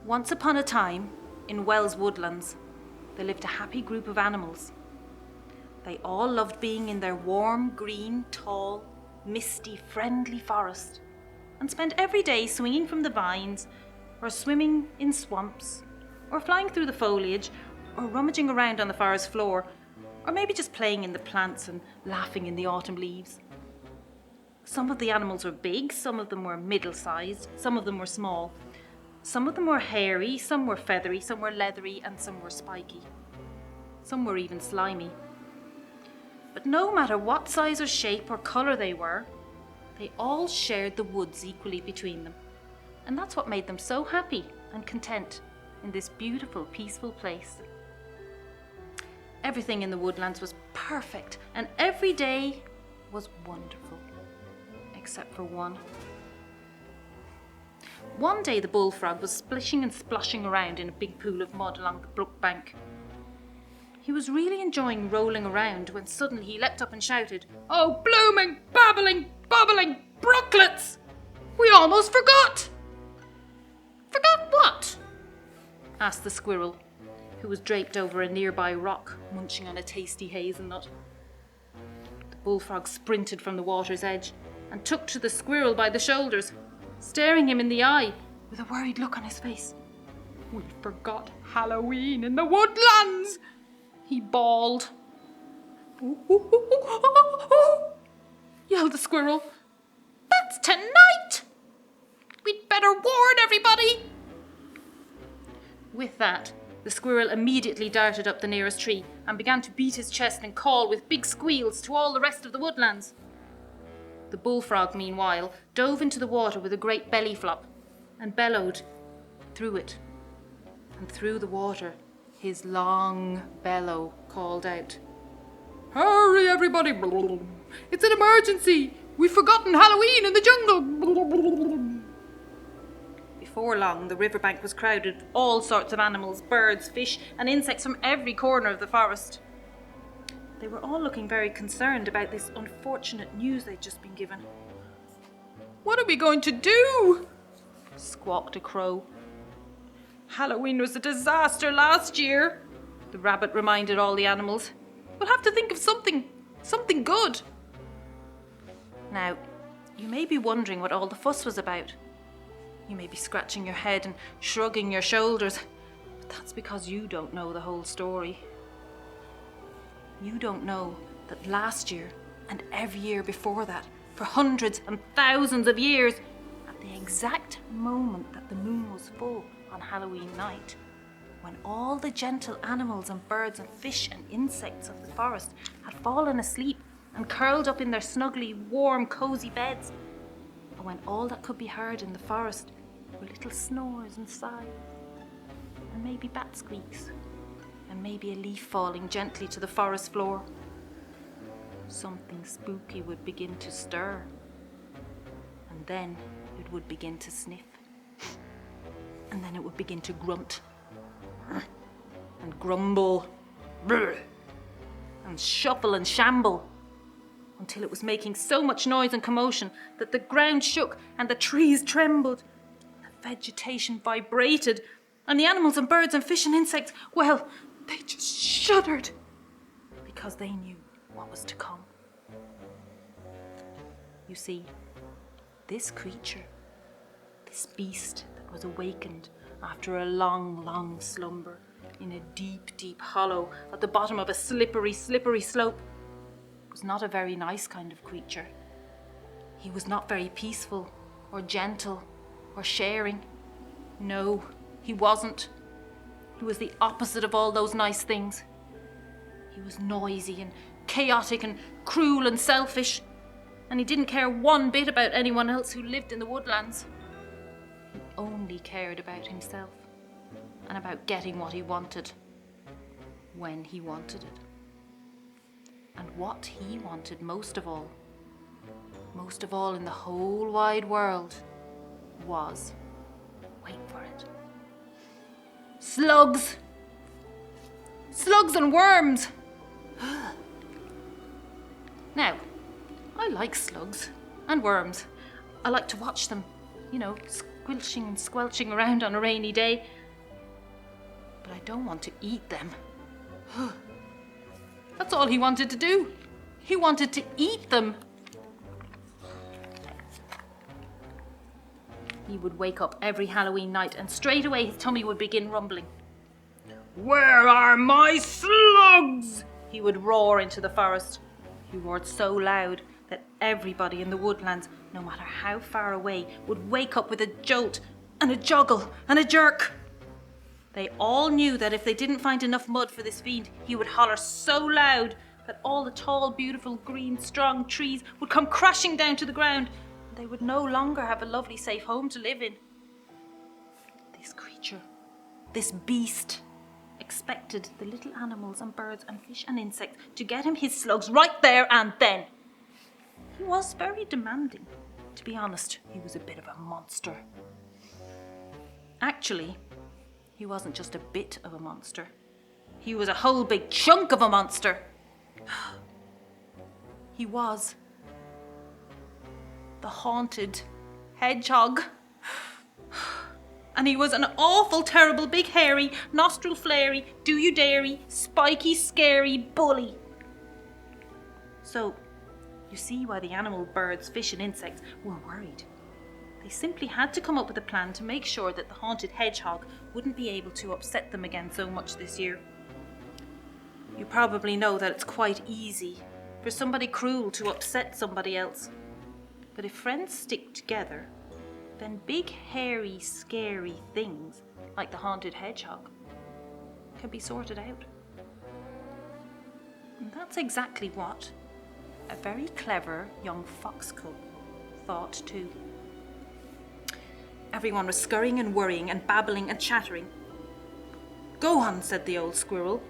Once upon a time, in Wells Woodlands, there lived a happy group of animals. They all loved being in their warm, green, tall, misty, friendly forest and spent every day swinging from the vines or swimming in swamps or flying through the foliage or rummaging around on the forest floor or maybe just playing in the plants and laughing in the autumn leaves. Some of the animals were big, some of them were middle-sized, some of them were small. Some of them were hairy, some were feathery, some were leathery, and some were spiky. Some were even slimy. But no matter what size or shape or colour they were, they all shared the woods equally between them. And that's what made them so happy and content in this beautiful, peaceful place. Everything in the woodlands was perfect, and every day was wonderful, except for one. One day the bullfrog was splishing and splashing around in a big pool of mud along the brook bank. He was really enjoying rolling around when suddenly he leapt up and shouted, "Oh, blooming, babbling, bobbling brooklets! We almost forgot!" "Forgot what?" asked the squirrel, who was draped over a nearby rock, munching on a tasty hazelnut. The bullfrog sprinted from the water's edge and took to the squirrel by the shoulders, staring him in the eye with a worried look on his face. "We forgot Halloween in the woodlands!" he bawled. "Ooh, ooh, ooh, ooh, ooh," yelled the squirrel. "That's tonight! We'd better warn everybody!" With that, the squirrel immediately darted up the nearest tree and began to beat his chest and call with big squeals to all the rest of the woodlands. The bullfrog, meanwhile, dove into the water with a great belly flop and bellowed through it. And through the water, his long bellow called out, "Hurry, everybody! It's an emergency! We've forgotten Halloween in the jungle!" Before long, the riverbank was crowded with all sorts of animals, birds, fish, and insects from every corner of the forest. They were all looking very concerned about this unfortunate news they'd just been given. "What are we going to do?" squawked a crow. "Halloween was a disaster last year," the rabbit reminded all the animals. "We'll have to think of something good." Now, you may be wondering what all the fuss was about. You may be scratching your head and shrugging your shoulders, but that's because you don't know the whole story. You don't know that last year and every year before that, for hundreds and thousands of years, at the exact moment that the moon was full on Halloween night, when all the gentle animals and birds and fish and insects of the forest had fallen asleep and curled up in their snugly warm, cosy beds, and when all that could be heard in the forest were little snores and sighs, and maybe bat squeaks, and maybe a leaf falling gently to the forest floor, something spooky would begin to stir, and then it would begin to sniff, and then it would begin to grunt and grumble and shuffle and shamble until it was making so much noise and commotion that the ground shook and the trees trembled, the vegetation vibrated, and the animals and birds and fish and insects, well, they just shuddered because they knew what was to come. You see, this creature, this beast that was awakened after a long, long slumber in a deep, deep hollow at the bottom of a slippery, slippery slope, was not a very nice kind of creature. He was not very peaceful or gentle or sharing. No, he wasn't. He was the opposite of all those nice things. He was noisy and chaotic and cruel and selfish, and he didn't care one bit about anyone else who lived in the woodlands. He only cared about himself and about getting what he wanted when he wanted it. And what he wanted most of all in the whole wide world, was, wait for it, slugs! Slugs and worms! Now, I like slugs and worms. I like to watch them, squelching and squelching around on a rainy day. But I don't want to eat them. That's all he wanted to do. He wanted to eat them. He would wake up every Halloween night and straight away his tummy would begin rumbling. "Where are my slugs?" he would roar into the forest. He roared so loud that everybody in the woodlands, no matter how far away, would wake up with a jolt and a joggle and a jerk. They all knew that if they didn't find enough mud for this fiend, he would holler so loud that all the tall, beautiful, green, strong trees would come crashing down to the ground, and they would no longer have a lovely, safe home to live in. This creature, this beast, expected the little animals and birds and fish and insects to get him his slugs right there and then. He was very demanding. To be honest, he was a bit of a monster. Actually, he wasn't just a bit of a monster. He was a whole big chunk of a monster. He was the Haunted Hedgehog. And he was an awful, terrible, big, hairy, nostril flary, do-you-dare-y, spiky, scary bully. So, you see why the animal, birds, fish and insects were worried. They simply had to come up with a plan to make sure that the Haunted Hedgehog wouldn't be able to upset them again so much this year. You probably know that it's quite easy for somebody cruel to upset somebody else. But if friends stick together, then big, hairy, scary things like the Haunted Hedgehog can be sorted out. And that's exactly what a very clever young fox cub thought too. Everyone was scurrying and worrying and babbling and chattering. "Go on," said the old squirrel.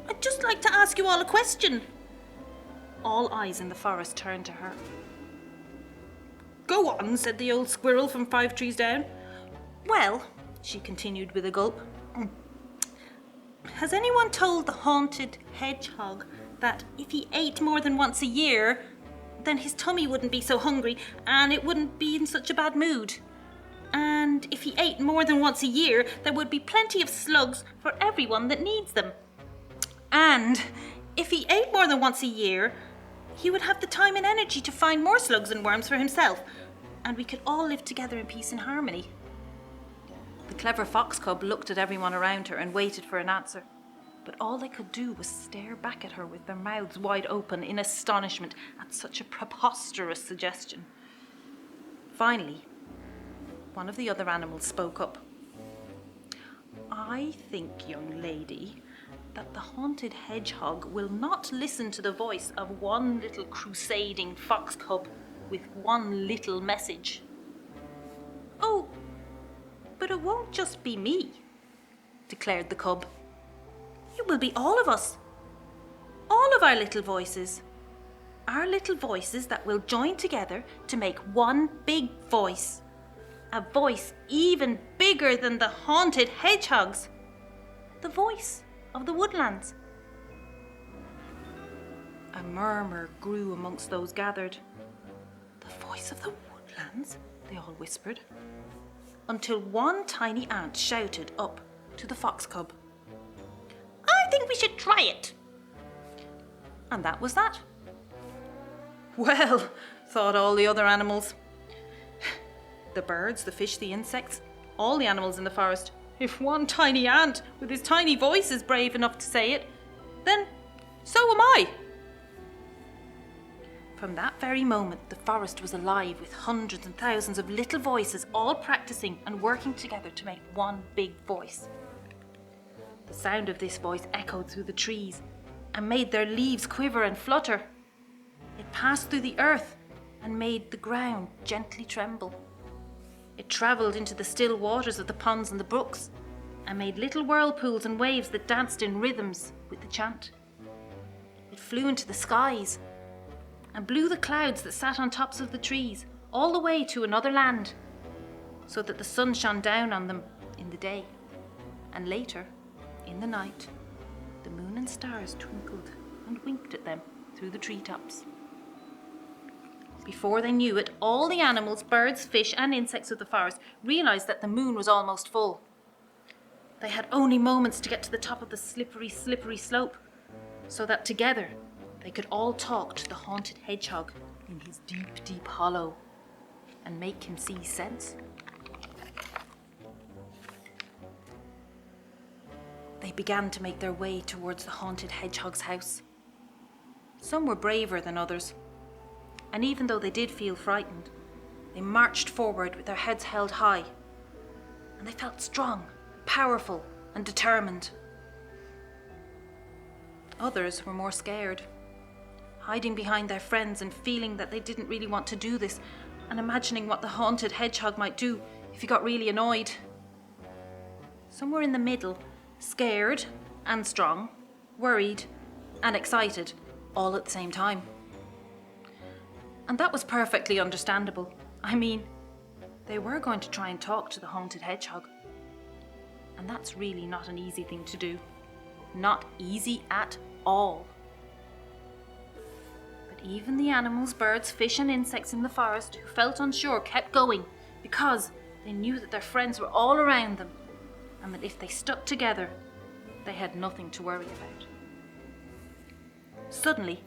"I'd just like to ask you all a question." All eyes in the forest turned to her. "Go on," said the old squirrel from 5 trees down. "Well," she continued with a gulp, "has anyone told the Haunted Hedgehog that if he ate more than once a year, then his tummy wouldn't be so hungry and it wouldn't be in such a bad mood? And if he ate more than once a year, there would be plenty of slugs for everyone that needs them. And if he ate more than once a year, he would have the time and energy to find more slugs and worms for himself, and we could all live together in peace and harmony." The clever fox cub looked at everyone around her and waited for an answer, but all they could do was stare back at her with their mouths wide open in astonishment at such a preposterous suggestion. Finally, one of the other animals spoke up. "I think, young lady, that the Haunted Hedgehog will not listen to the voice of one little crusading fox cub with one little message." "Oh, but it won't just be me," declared the cub. "It will be all of us. All of our little voices. Our little voices that will join together to make one big voice. A voice even bigger than the Haunted Hedgehog's. The voice of the Woodlands." A murmur grew amongst those gathered. "The voice of the Woodlands?" they all whispered, until one tiny ant shouted up to the fox cub, "I think we should try it." And that was that. Well, thought all the other animals, the birds, the fish, the insects, all the animals in the forest, if one tiny ant with his tiny voice is brave enough to say it, then so am I. From that very moment, the forest was alive with hundreds and thousands of little voices all practicing and working together to make one big voice. The sound of this voice echoed through the trees and made their leaves quiver and flutter. It passed through the earth and made the ground gently tremble. It travelled into the still waters of the ponds and the brooks and made little whirlpools and waves that danced in rhythms with the chant. It flew into the skies and blew the clouds that sat on tops of the trees all the way to another land, so that the sun shone down on them in the day, and later, in the night, the moon and stars twinkled and winked at them through the treetops. Before they knew it, all the animals, birds, fish, and insects of the forest realized that the moon was almost full. They had only moments to get to the top of the slippery, slippery slope, so that together they could all talk to the haunted hedgehog in his deep, deep hollow and make him see sense. They began to make their way towards the haunted hedgehog's house. Some were braver than others, and even though they did feel frightened, they marched forward with their heads held high, and they felt strong, powerful, and determined. Others were more scared, hiding behind their friends and feeling that they didn't really want to do this, and imagining what the haunted hedgehog might do if he got really annoyed. Some were in the middle, scared and strong, worried and excited, all at the same time. And that was perfectly understandable. I mean, they were going to try and talk to the haunted hedgehog. And that's really not an easy thing to do. Not easy at all. But even the animals, birds, fish, and insects in the forest who felt unsure kept going because they knew that their friends were all around them and that if they stuck together, they had nothing to worry about. Suddenly,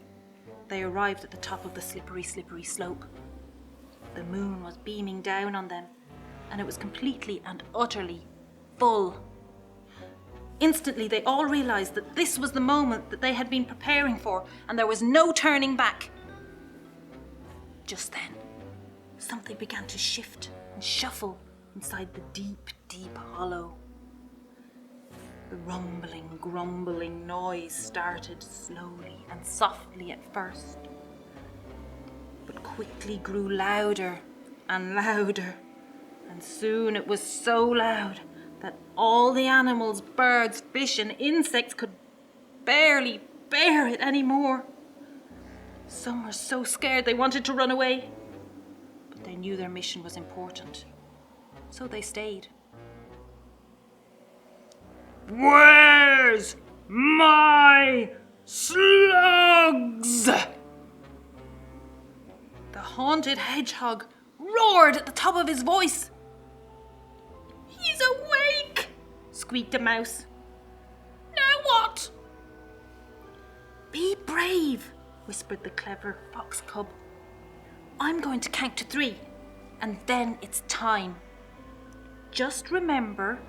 they arrived at the top of the slippery, slippery slope. The moon was beaming down on them, and it was completely and utterly full. Instantly, they all realized that this was the moment that they had been preparing for, and there was no turning back. Just then, something began to shift and shuffle inside the deep, deep hollow. The rumbling, grumbling noise started slowly and softly at first, but quickly grew louder and louder, and soon it was so loud that all the animals, birds, fish, and insects could barely bear it anymore. Some were so scared they wanted to run away, but they knew their mission was important, so they stayed. Where's my slugs? The haunted hedgehog roared at the top of his voice. "He's awake!" squeaked a mouse. "Now what?" "Be brave," whispered the clever fox cub. "I'm going to count to 3, and then it's time. Just remember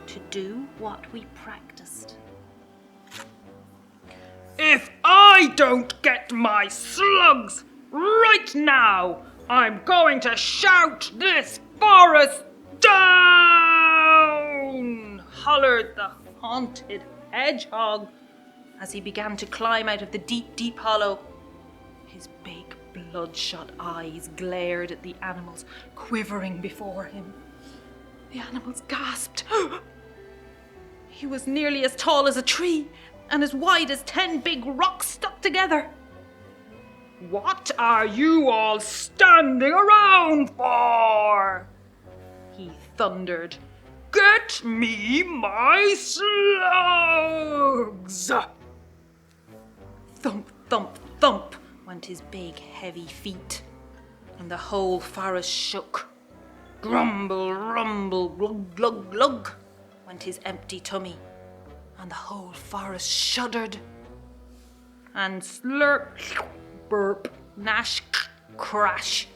to do what we practiced." If I don't get my slugs right now, I'm going to shout this forest down, hollered the haunted hedgehog as he began to climb out of the deep, deep hollow. His big, bloodshot eyes glared at the animals quivering before him. The animals gasped. He was nearly as tall as a tree and as wide as 10 big rocks stuck together. What are you all standing around for? He thundered. Get me my slugs! Thump, thump, thump went his big, heavy feet, and the whole forest shook. Grumble, rumble, glug, glug, glug went his empty tummy, and the whole forest shuddered. And slurp, burp, gnash, crash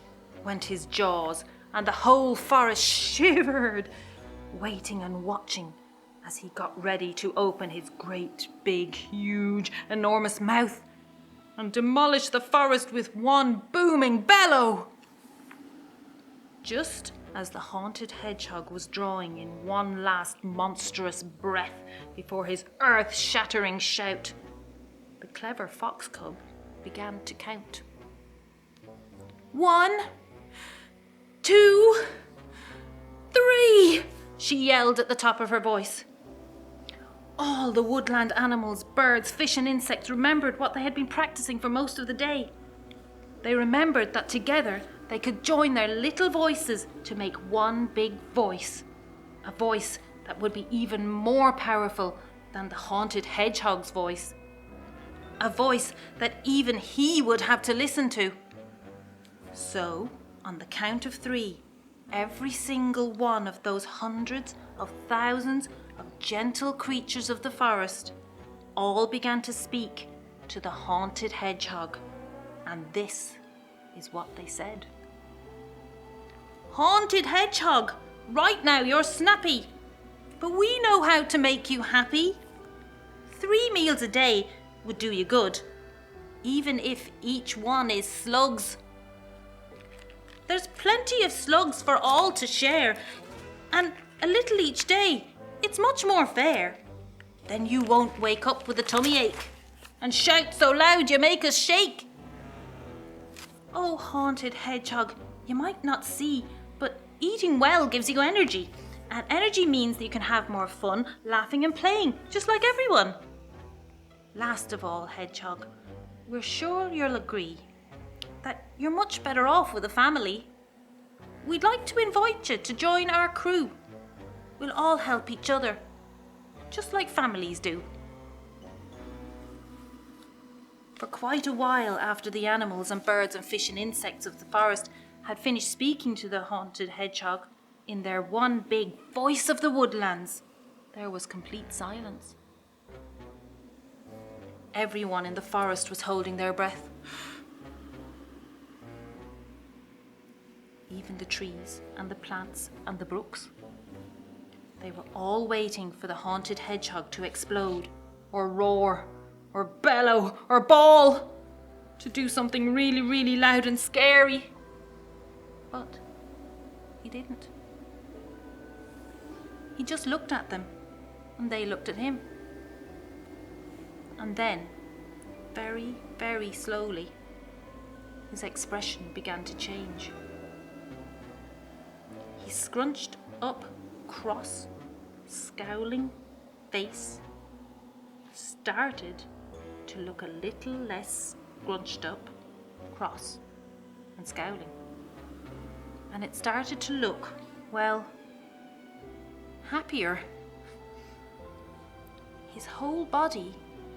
went his jaws, and the whole forest shivered, waiting and watching as he got ready to open his great, big, huge, enormous mouth and demolish the forest with one booming bellow. Just as the haunted hedgehog was drawing in one last monstrous breath before his earth-shattering shout, the clever fox cub began to count. 1, 2, 3, she yelled at the top of her voice. All the woodland animals, birds, fish, and insects remembered what they had been practicing for most of the day. They remembered that together they could join their little voices to make one big voice. A voice that would be even more powerful than the haunted hedgehog's voice. A voice that even he would have to listen to. So, on the count of 3, every single one of those hundreds of thousands of gentle creatures of the forest all began to speak to the haunted hedgehog. And this is what they said. "Haunted hedgehog, right now you're snappy, but we know how to make you happy. 3 meals a day would do you good, even if each one is slugs. There's plenty of slugs for all to share, and a little each day, it's much more fair. Then you won't wake up with a tummy ache and shout so loud you make us shake. Oh, haunted hedgehog, you might not see, but eating well gives you energy, and energy means that you can have more fun, laughing and playing, just like everyone. Last of all, hedgehog, we're sure you'll agree that you're much better off with a family. We'd like to invite you to join our crew. We'll all help each other, just like families do." For quite a while after the animals and birds and fish and insects of the forest had finished speaking to the haunted hedgehog in their one big voice of the woodlands, there was complete silence. Everyone in the forest was holding their breath. Even the trees and the plants and the brooks. They were all waiting for the haunted hedgehog to explode, or roar, or bellow, or bawl, to do something really, really loud and scary. But he didn't. He just looked at them, and they looked at him. And then, very, very slowly, his expression began to change. His scrunched up, cross, scowling face started to look a little less scrunched up, cross, and scowling. And it started to look, well, happier. His whole body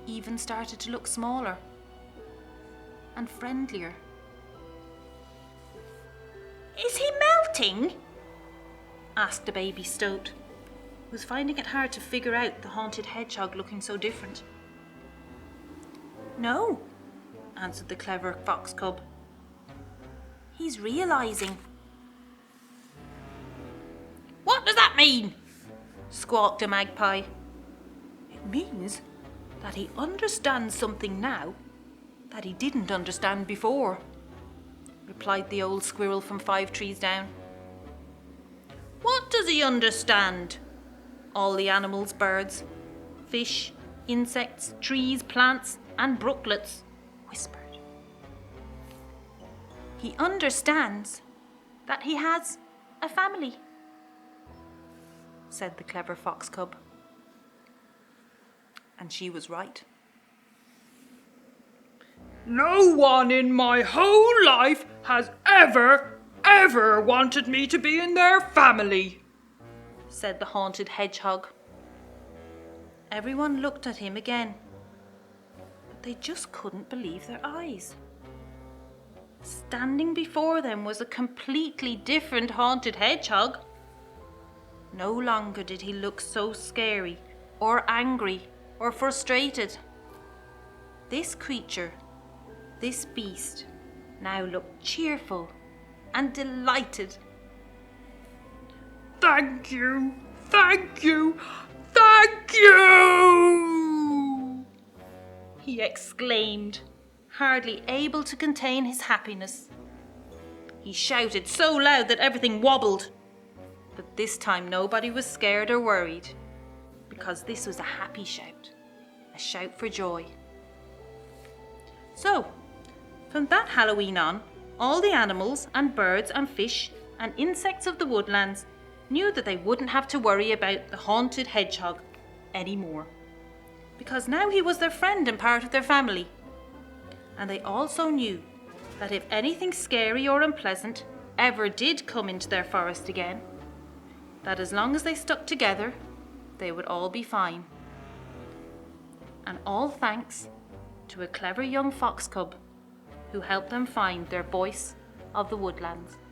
even started to look smaller and friendlier. "Is he melting?" asked a baby stoat, who was finding it hard to figure out the haunted hedgehog looking so different. "No," answered the clever fox cub. "He's realizing." "What does that mean?" squawked a magpie. "It means that he understands something now that he didn't understand before," replied the old squirrel from 5 trees down. "What does he understand?" All the animals, birds, fish, insects, trees, plants, and brooklets whispered. "He understands that he has a family," said the clever fox cub. And she was right. "No one in my whole life has ever wanted me to be in their family," said the haunted hedgehog. Everyone looked at him again, but they just couldn't believe their eyes. Standing before them was a completely different haunted hedgehog. No longer did he look so scary or angry or frustrated. This creature, this beast, now looked cheerful and delighted. "Thank you, thank you, thank you!" he exclaimed, hardly able to contain his happiness. He shouted so loud that everything wobbled. But this time nobody was scared or worried, because this was a happy shout, a shout for joy. So, from that Halloween on, all the animals and birds and fish and insects of the woodlands knew that they wouldn't have to worry about the haunted hedgehog anymore, because now he was their friend and part of their family. And they also knew that if anything scary or unpleasant ever did come into their forest again, that as long as they stuck together, they would all be fine. And all thanks to a clever young fox cub who helped them find their voice of the Woodlands.